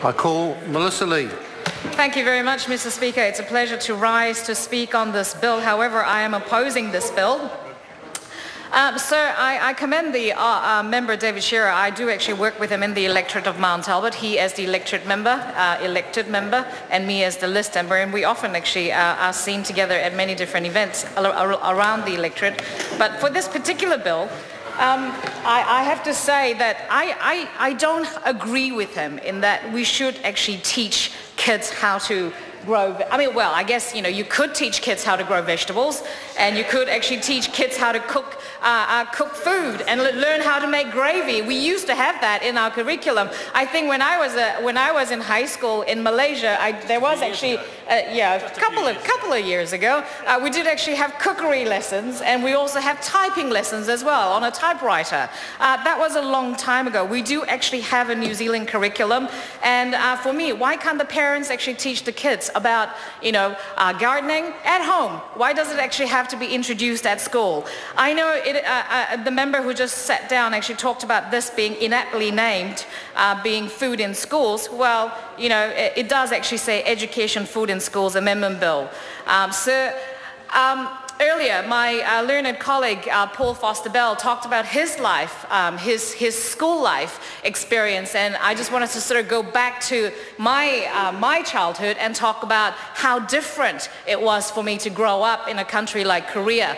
I call Melissa Lee. Thank you very much, Mr. Speaker. It's a pleasure to rise to speak on this bill. However, I am opposing this bill. Sir, I commend the member David Shearer. I do actually work with him in the electorate of Mount Albert. He as the elected member, and me as the list member, and we often actually are seen together at many different events around the electorate. But for this particular bill, I have to say that I don't agree with him in that we should actually teach kids how to grow. I mean, well, I guess, you could teach kids how to grow vegetables, and you could actually teach kids how to cook food and learn how to make gravy. We used to have that in our curriculum. I think when I was in high school in Malaysia, there was actually a couple of years ago, we did actually have cookery lessons, and we also have typing lessons as well on a typewriter. That was a long time ago. We do actually have a New Zealand curriculum, and for me, why can't the parents actually teach the kids about gardening at home? Why does it actually have to be introduced at school? I know the member who just sat down actually talked about this being inaptly named being food in schools. Well, it does actually say Education Food in Schools Amendment Bill. Earlier, my learned colleague, Paul Foster Bell, talked about his life, his school life experience, and I just wanted to sort of go back to my childhood and talk about how different it was for me to grow up in a country like Korea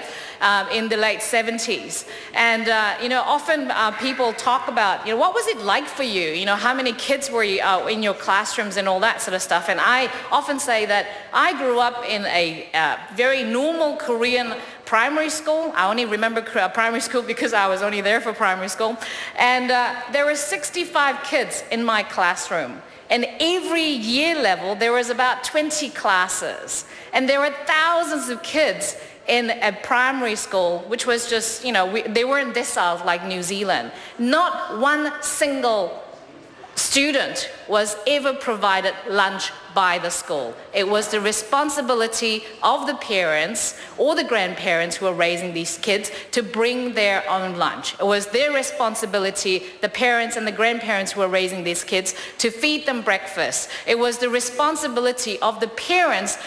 in the late 70s. And, often people talk about, what was it like for you? How many kids were you in your classrooms and all that sort of stuff. And I often say that I grew up in a very normal Korean primary school. I only remember primary school because I was only there for primary school. And there were 65 kids in my classroom. And every year level, there was about 20 classes. And there were thousands of kids in a primary school, which was just, they weren't deciles like New Zealand. Not one single student was ever provided lunch by the school. It was the responsibility of the parents or the grandparents who were raising these kids to bring their own lunch. It was their responsibility, the parents and the grandparents who were raising these kids, to feed them breakfast. It was the responsibility of the parents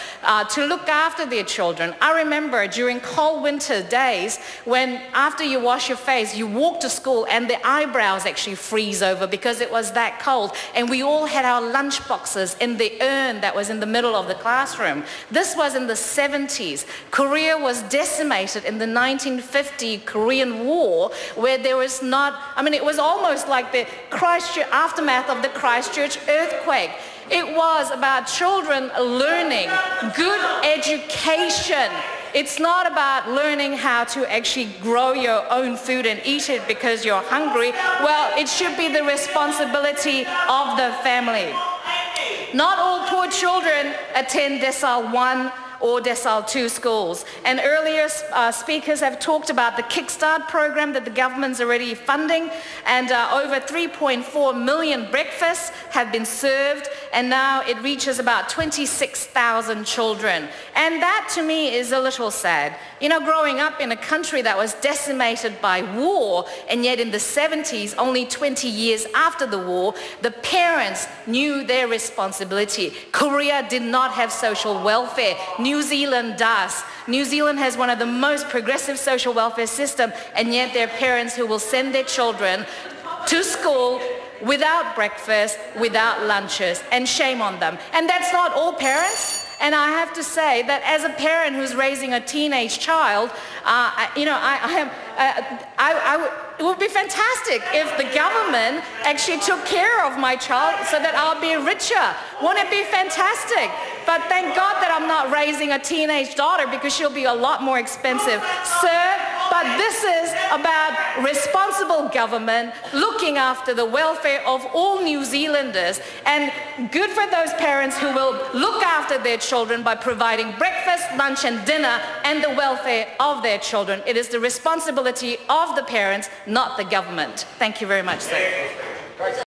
to look after their children. I remember during cold winter days when after you wash your face, you walk to school and the eyebrows actually freeze over because it was that cold. And we all had our lunch boxes in the urn that was in the middle of the classroom. This was in the 70s. Korea was decimated in the 1950 Korean War, where there was it was almost like the aftermath of the Christchurch earthquake. It was about children learning good education. It's not about learning how to actually grow your own food and eat it because you're hungry. Well, it should be the responsibility of the family. Not all poor children attend Decile 1 or Decile 2 schools. And earlier speakers have talked about the Kickstart program that the government's already funding, and over 3.4 million breakfasts have been served, and now it reaches about 26,000 children. And that to me is a little sad. Growing up in a country that was decimated by war, and yet in the 70s, only 20 years after the war, the parents knew their responsibility. Korea did not have social welfare. New Zealand does. New Zealand has one of the most progressive social welfare systems, and yet there are parents who will send their children to school without breakfast, without lunches, and shame on them. And that's not all parents. And I have to say that as a parent who's raising a teenage child, it would be fantastic if the government actually took care of my child so that I'll be richer. Wouldn't it be fantastic? But thank God that I'm not raising a teenage daughter because she'll be a lot more expensive. Sir, but this is about responsible government looking after the welfare of all New Zealanders, and good for those parents who will look after their children by providing breakfast, lunch and dinner and the welfare of their children. It is the responsibility of the parents, not the government. Thank you very much, sir.